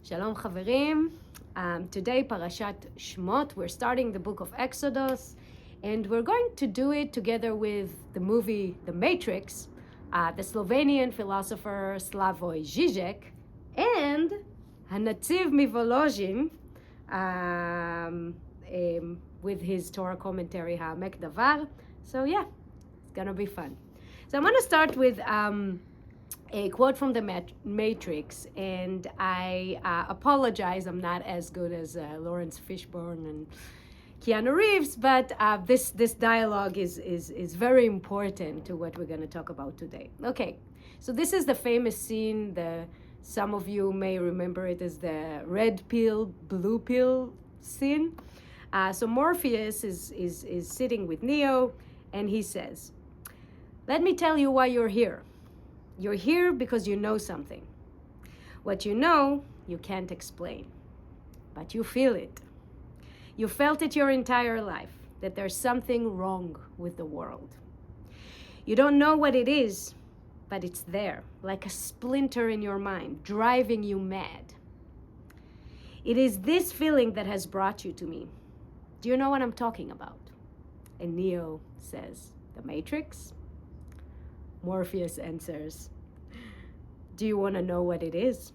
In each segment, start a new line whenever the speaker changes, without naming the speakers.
Shalom Chaverim. Today, Parashat Shemot. We're starting the book of Exodus, and we're going to do it together with the movie The Matrix, the Slovenian philosopher Slavoj Žižek, and Netziv Mivolozhin, with his Torah commentary Ha'amek Davar. So yeah, it's gonna be fun. So I'm gonna start with a quote from the Matrix, and I apologize, I'm not as good as Lawrence Fishburne and Keanu Reeves, but this dialogue is very important to what we're going to talk about today. Okay, so this is the famous scene. Some of you may remember it as the red pill, blue pill scene. So Morpheus is sitting with Neo, and he says, "Let me tell you why you're here. You're here because you know something. What you know, you can't explain, but you feel it. You felt it your entire life, that there's something wrong with the world. You don't know what it is, but it's there, like a splinter in your mind, driving you mad. It is this feeling that has brought you to me. Do you know what I'm talking about?" And Neo says, "The Matrix?" Morpheus answers, "Do you want to know what it is?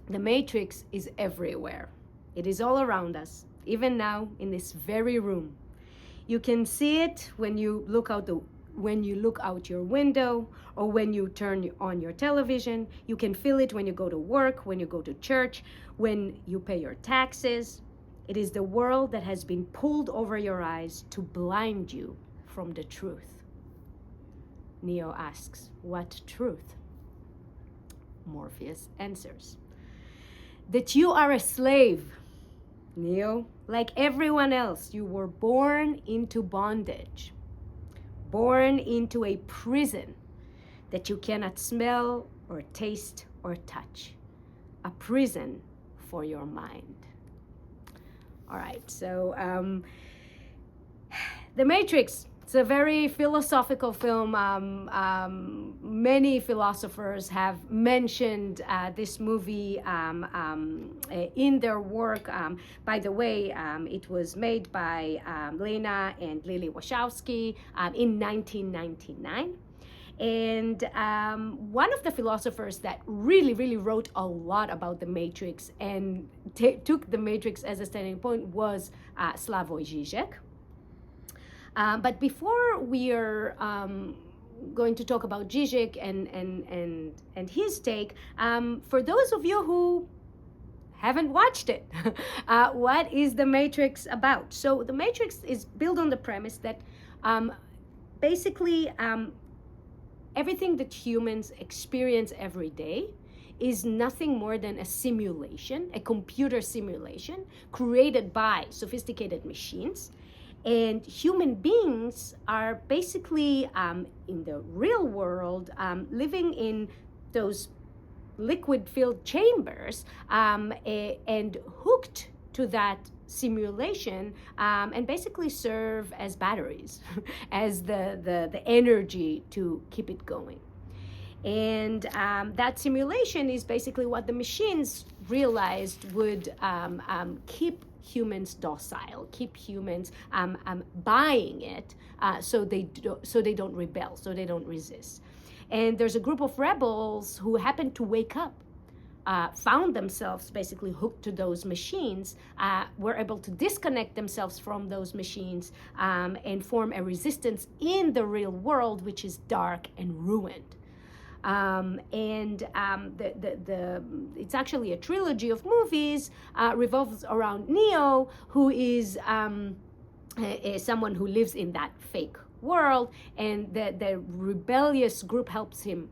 The Matrix is everywhere. It is all around us, even now in this very room. You can see it when you look out your window, or when you turn on your television. You can feel it when you go to work, when you go to church, when you pay your taxes. It is the world that has been pulled over your eyes to blind you from the truth." Neo asks, "What truth?" Morpheus answers, "That you are a slave, Neo. Like everyone else, you were born into bondage, born into a prison that you cannot smell or taste or touch, a prison for your mind." All right, so The Matrix. It's a very philosophical film. Many philosophers have mentioned this movie in their work. By the way, it was made by Lena and Lily Wachowski in 1999. And one of the philosophers that really wrote a lot about the Matrix and took the Matrix as a standing point was Slavoj Žižek. But before we are going to talk about Žižek and his take, for those of you who haven't watched it, what is The Matrix about? So The Matrix is built on the premise that basically everything that humans experience every day is nothing more than a simulation, a computer simulation created by sophisticated machines. And human beings are basically in the real world living in those liquid-filled chambers and hooked to that simulation and basically serve as batteries, as the energy to keep it going. And that simulation is basically what the machines realized would keep humans docile, keep humans buying it, so they don't rebel, so they don't resist. And there's a group of rebels who happened to wake up, found themselves basically hooked to those machines, were able to disconnect themselves from those machines and form a resistance in the real world, which is dark and ruined. It's actually a trilogy of movies, revolves around Neo, who is someone who lives in that fake world, and the rebellious group helps him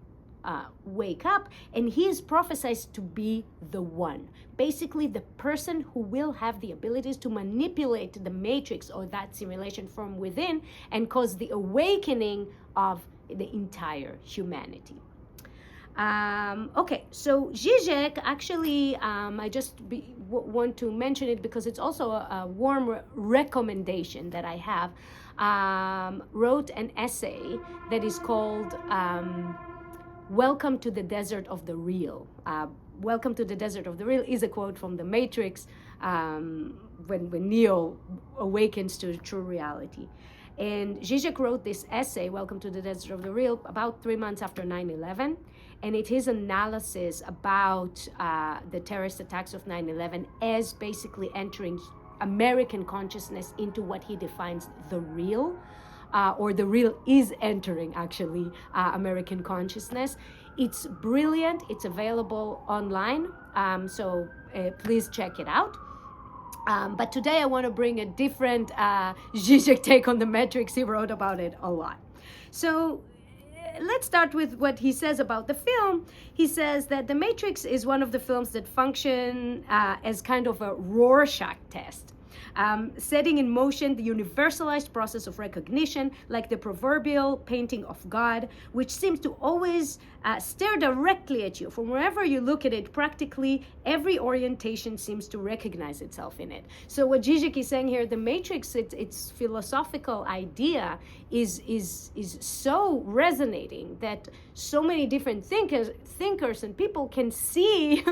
wake up, and he is prophesied to be the one, basically the person who will have the abilities to manipulate the matrix or that simulation from within and cause the awakening of the entire humanity. Okay, so Žižek, actually, I just want to mention it because it's also a warm recommendation that I have, wrote an essay that is called Welcome to the Desert of the Real, Welcome to the Desert of the Real is a quote from The Matrix, when Neo awakens to true reality. And Žižek wrote this essay, Welcome to the Desert of the Real, about 3 months after 9/11. And it is analysis about the terrorist attacks of 9/11 as basically entering American consciousness into what he defines the real, or the real is entering actually American consciousness. It's brilliant. It's available online, so please check it out. But today I want to bring a different Žižek take on the Matrix. He wrote about it a lot. So let's start with what he says about the film. He says that The Matrix is one of the films that function as kind of a Rorschach test. Setting in motion the universalized process of recognition, like the proverbial painting of God, which seems to always stare directly at you. From wherever you look at it, practically every orientation seems to recognize itself in it. So what Žižek is saying here, the Matrix, its philosophical idea is so resonating that so many different thinkers and people can see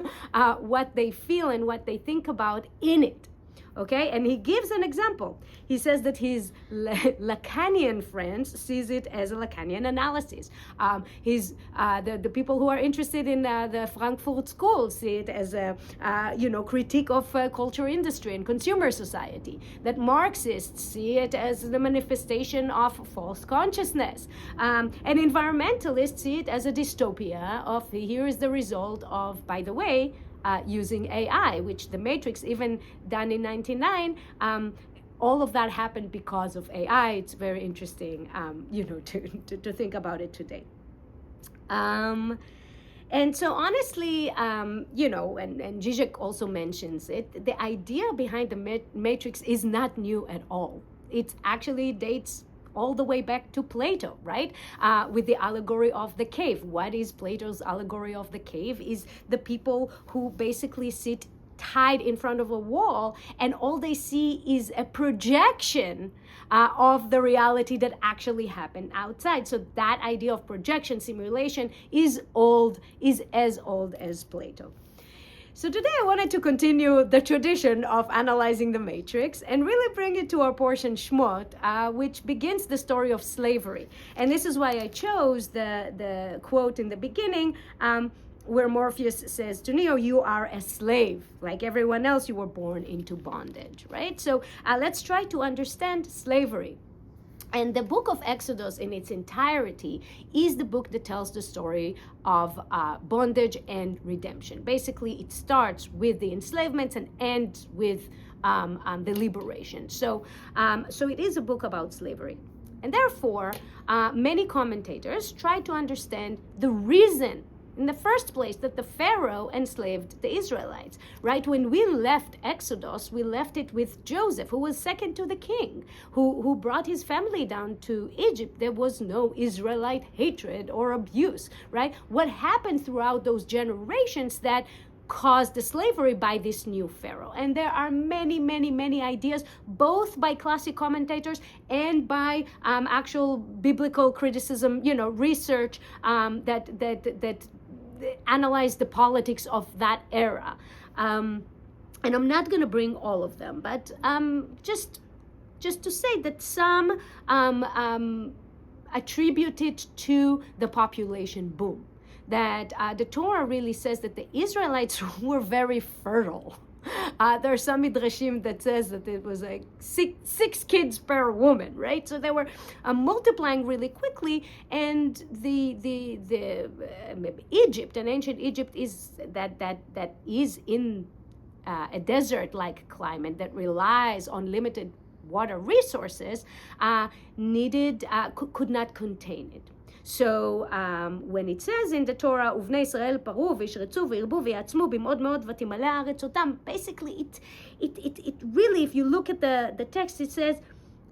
what they feel and what they think about in it. Okay, and he gives an example. He says that his Lacanian friends sees it as a Lacanian analysis. The people who are interested in the Frankfurt School see it as a critique of culture industry and consumer society. That Marxists see it as the manifestation of false consciousness, and environmentalists see it as a dystopia of here is the result of, by the way, using AI, which The Matrix, even done in 1999, all of that happened because of AI. It's very interesting, to think about it today. And so honestly, and Žižek also mentions it, the idea behind The Matrix is not new at all. It actually dates all the way back to Plato, right? With the allegory of the cave. What is Plato's allegory of the cave? Is the people who basically sit tied in front of a wall and all they see is a projection of the reality that actually happened outside. So that idea of projection, simulation is as old as Plato. So today I wanted to continue the tradition of analyzing the Matrix and really bring it to our portion Shemot, which begins the story of slavery. And this is why I chose the quote in the beginning, where Morpheus says to Neo, you are a slave. Like everyone else, you were born into bondage, right? So let's try to understand slavery. And the book of Exodus in its entirety is the book that tells the story of bondage and redemption. Basically, it starts with the enslavement and ends with the liberation. So it is a book about slavery. And therefore, many commentators try to understand the reason in the first place that the Pharaoh enslaved the Israelites, right? When we left Exodus, we left it with Joseph, who was second to the king, who brought his family down to Egypt. There was no Israelite hatred or abuse, right? What happened throughout those generations that caused the slavery by this new Pharaoh? And there are many, many, many ideas, both by classic commentators and by actual biblical criticism, research that analyze the politics of that era. And I'm not going to bring all of them, but just to say that some attribute it to the population boom. That the Torah really says that the Israelites were very fertile. There are some midrashim that says that it was like six kids per woman, right? So they were multiplying really quickly, and the Egypt, and ancient Egypt, is that is in a desert-like climate that relies on limited water resources, could not contain it. So when it says in the Torah, "Uvnei Israel paru v'yishretzu v'yirbu v'yatzmu b'mod meod v'timale haaretz otam," basically it really, if you look at the text, it says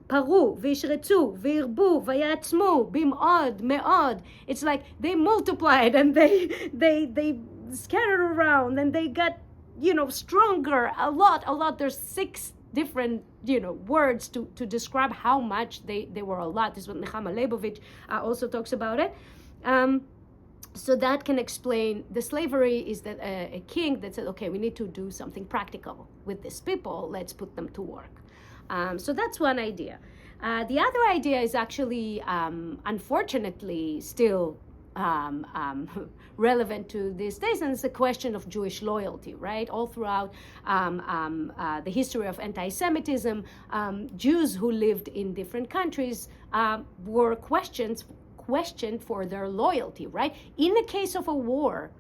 paru v'yishretzu v'yirbu v'yatzmu b'mod meod. It's like they multiplied and they scattered around and they got stronger a lot. There's 6 different words to describe how much they were a lot. This is what Nechama Leibovich also talks about it. So that can explain the slavery is that a king that said, okay, we need to do something practical with these people, let's put them to work. So that's one idea. The other idea is actually, unfortunately, still relevant to these days, and it's the question of Jewish loyalty, right? All throughout the history of anti-Semitism, Jews who lived in different countries were questioned for their loyalty, right? In the case of a war,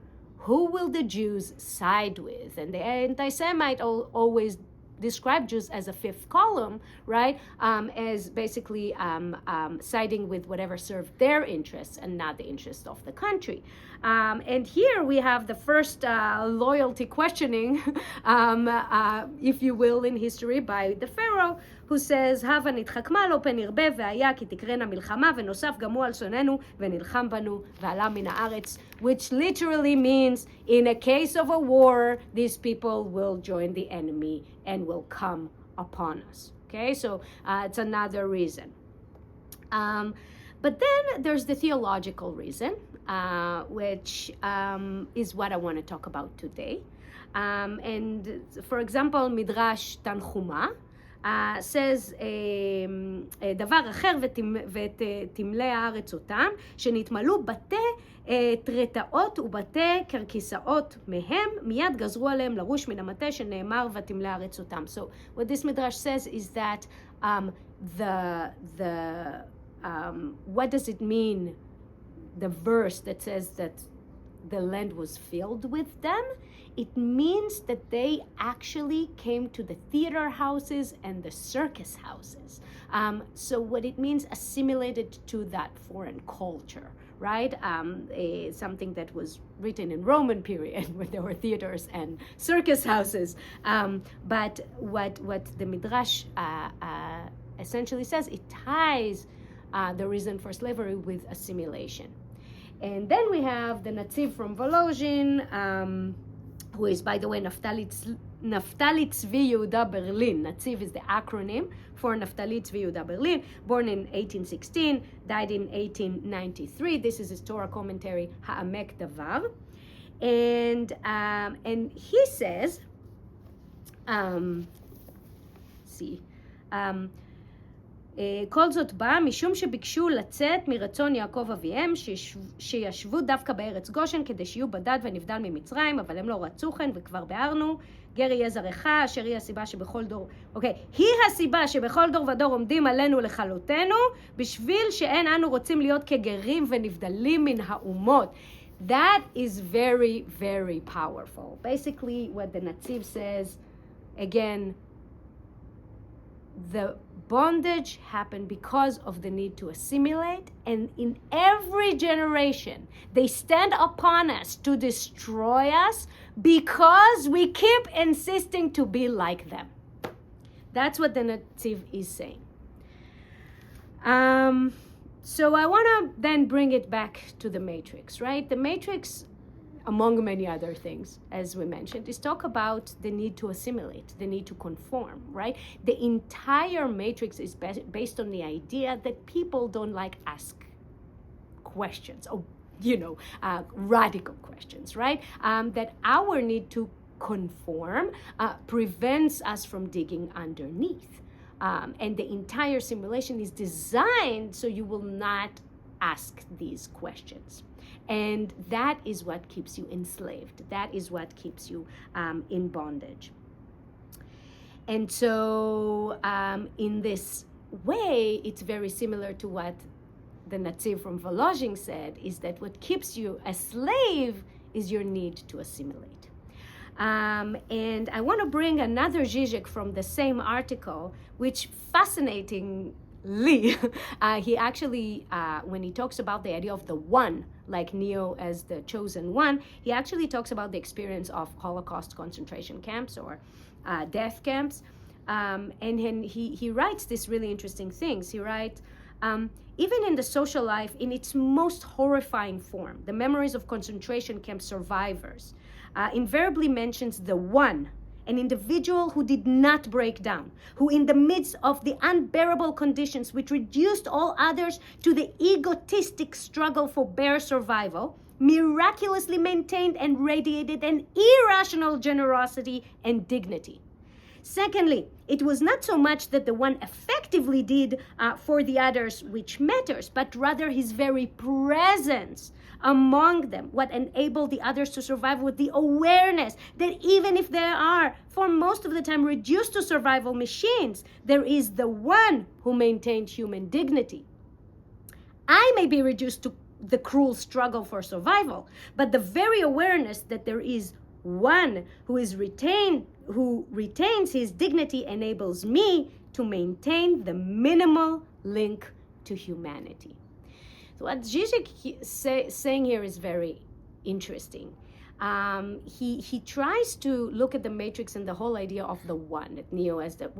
who will the Jews side with? And the anti-Semite always describe Jews as a fifth column, right? As basically siding with whatever served their interests and not the interests of the country. And here we have the first loyalty questioning, if you will, in history by the Pharaoh, who says, הבה נתחכמה לו פן ירבה והיה כי תקרנה מלחמה ונוסף גם הוא על שונאנו ונלחם בנו ועלה מן הארץ, which literally means in a case of a war, these people will join the enemy and will come upon us. Okay, so it's another reason. But then there's the theological reason, which is what I want to talk about today. And for example, Midrash Tanchuma says דבר אחר ותמלא הארץ אותם, שנתמלאו בתי טרטאות ובתי קרקסאות מהם, מיד גזרו עליהם לרוש מן המטה שנאמר ותמלא הארץ אותם. So what this Midrash says is that what does it mean, the verse that says that the land was filled with them? It means that they actually came to the theater houses and the circus houses. So what it means, assimilated to that foreign culture, right? Something that was written in Roman period when there were theaters and circus houses. But what the Midrash essentially says, it ties the reason for slavery with assimilation. And then we have the Netziv from Volozhin, who is, by the way, Naftali Tzvi Yehuda Berlin. Netziv is the acronym for Naftali Tzvi Yehuda Berlin, born in 1816, died in 1893. This is his Torah commentary, Ha'amek Davar. And he says, כל זאת בא משום שביקשו לצאת מרצון יעקב אביהם שישבו דווקא בארץ גושן כדי שיהיו בדד ונבדל ממצרים, אבל הם לא רצו כן וכבר ביארנו, גר יהיה זרעך אשר היא הסיבה שבכל דור, היא הסיבה שבכל דור ודור עומדים עלינו לכלותנו, בשביל שאין אנו רוצים להיות כגרים ונבדלים מן האומות. That is very, very powerful. Basically what the Netziv says, again, the bondage happened because of the need to assimilate, and in every generation they stand upon us to destroy us because we keep insisting to be like them. That's what the Netziv is saying. So I want to then bring it back to the Matrix, right? The Matrix, among many other things, as we mentioned, is talk about the need to assimilate, the need to conform, right? The entire Matrix is based on the idea that people don't ask questions, or, radical questions, right? That our need to conform prevents us from digging underneath. And the entire simulation is designed so you will not ask these questions. And that is what keeps you enslaved. That is what keeps you in bondage. And so in this way, it's very similar to what the Netziv from Volozhin said, is that what keeps you a slave is your need to assimilate. And I want to bring another Žižek from the same article, which fascinatingly, he actually, when he talks about the idea of the one, like Neo as the chosen one, he actually talks about the experience of Holocaust concentration camps or death camps. And he writes these really interesting things. He writes, even in the social life, in its most horrifying form, the memories of concentration camp survivors invariably mentions the one, an individual who did not break down, who in the midst of the unbearable conditions which reduced all others to the egotistic struggle for bare survival, miraculously maintained and radiated an irrational generosity and dignity. Secondly, it was not so much that the one effectively did for the others which matters, but rather his very presence among them, what enabled the others to survive with the awareness that even if they are, for most of the time, reduced to survival machines, there is the one who maintained human dignity. I may be reduced to the cruel struggle for survival, but the very awareness that there is one who retains his dignity enables me to maintain the minimal link to humanity. So what Žižek saying here is very interesting. He tries to look at the matrix and the whole idea of the one, at Neo as the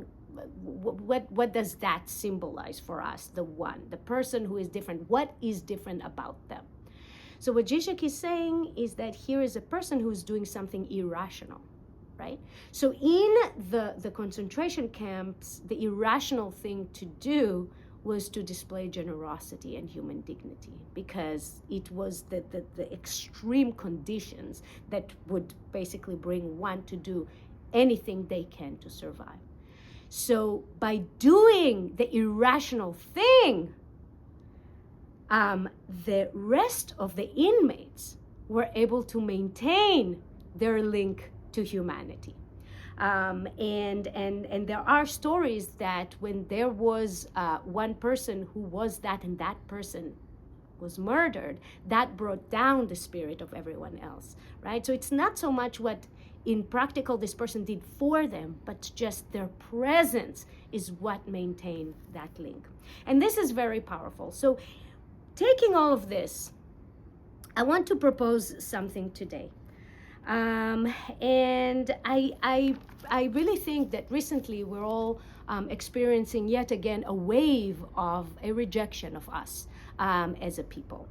what does that symbolize for us, the one, the person who is different, what is different about them? So what Žižek is saying is that here is a person who's doing something irrational, right? So in the concentration camps, the irrational thing to do was to display generosity and human dignity, because it was the extreme conditions that would basically bring one to do anything they can to survive. So by doing the irrational thing, the rest of the inmates were able to maintain their link to humanity. And there are stories that when there was one person who was that and that person was murdered, that brought down the spirit of everyone else, right? So it's not so much what in practical this person did for them, but just their presence is what maintained that link. And this is very powerful. So taking all of this, I want to propose something today. And I really think that recently we're all experiencing yet again a wave of a rejection of us as a people.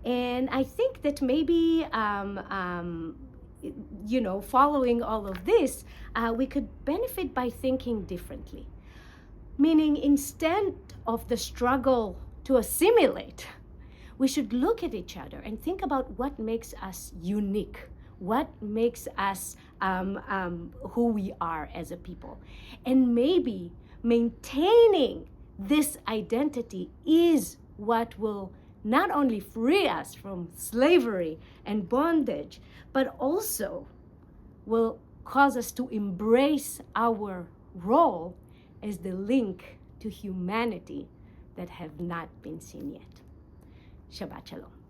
And I think that maybe, following all of this, we could benefit by thinking differently. Meaning, instead of the struggle to assimilate, we should look at each other and think about what makes us unique, what makes us who we are as a people. And maybe maintaining this identity is what will not only free us from slavery and bondage, but also will cause us to embrace our role as the link to humanity that have not been seen yet. Shabbat Shalom.